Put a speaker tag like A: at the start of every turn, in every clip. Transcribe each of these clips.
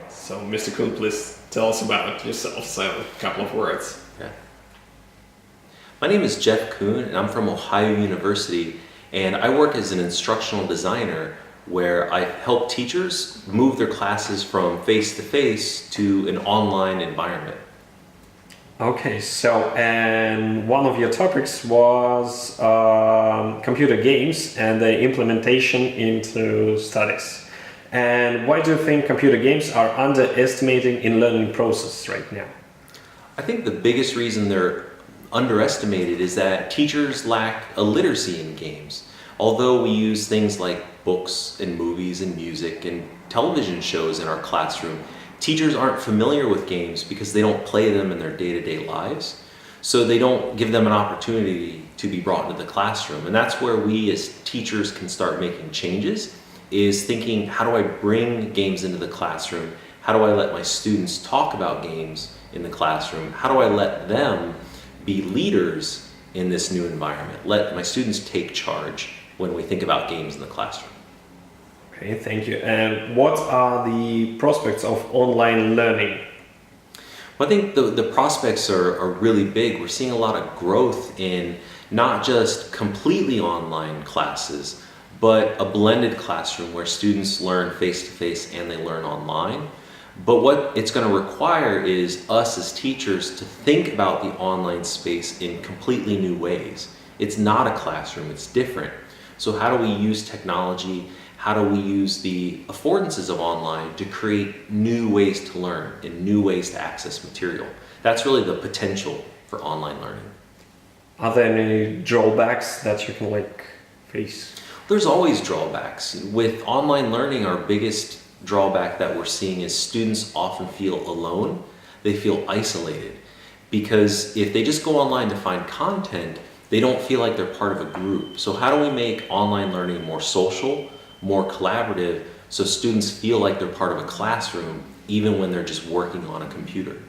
A: So, Mr. Kuhn, please tell us about yourself, so a couple of words.
B: Yeah. My name is Jeff Kuhn, and I'm from Ohio University, and I work as an instructional designer where I help teachers move their classes from face-to-face to an online environment.
A: Okay, so, and one of your topics was computer games and the implementation into studies. And why do you think computer games are underestimated in learning process right now?
B: I think the biggest reason they're underestimated is that teachers lack a literacy in games. Although we use things like books and movies and music and television shows in our classroom, teachers aren't familiar with games because they don't play them in their day-to-day lives. So they don't give them an opportunity to be brought into the classroom. And that's where we as teachers can start making changes, is thinking, how do I bring games into the classroom? How do I let my students talk about games in the classroom? How do I let them be leaders in this new environment? Let my students take charge when we think about games in the classroom.
A: Okay, thank you. And what are the prospects of online learning?
B: Well, I think the prospects are really big. We're seeing a lot of growth in not just completely online classes, but a blended classroom where students learn face-to-face and they learn online. But what it's going to require is us as teachers to think about the online space in completely new ways. It's not a classroom, it's different. So how do we use technology? How do we use the affordances of online to create new ways to learn and new ways to access material? That's really the potential for online learning.
A: Are there any drawbacks that you can face?
B: There's always drawbacks. With online learning, our biggest drawback that we're seeing is students often feel alone. They feel isolated because if they just go online to find content, they don't feel like they're part of a group. So how do we make online learning more social, more collaborative, so students feel like they're part of a classroom even when they're just working on a computer?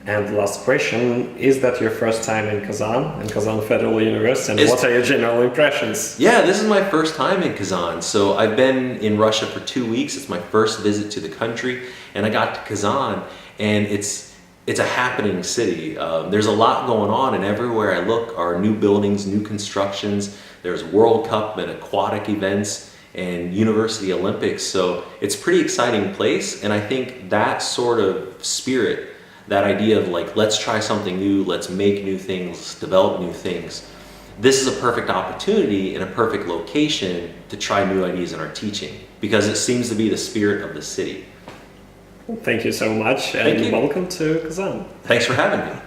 A: And the last question, is that your first time in Kazan Federal University, and what are your general impressions?
B: Yeah, this is my first time in Kazan. So I've been in Russia for 2 weeks. It's my first visit to the country, and I got to Kazan, and it's a happening city. There's a lot going on, and everywhere I look are new buildings, new constructions. There's World Cup and aquatic events and University Olympics. So it's a pretty exciting place, and I think that sort of spirit, that idea of let's try something new, let's make new things, develop new things. This is a perfect opportunity and a perfect location to try new ideas in our teaching because it seems to be the spirit of the city.
A: Thank you so much, and welcome to Kazan.
B: Thanks for having me.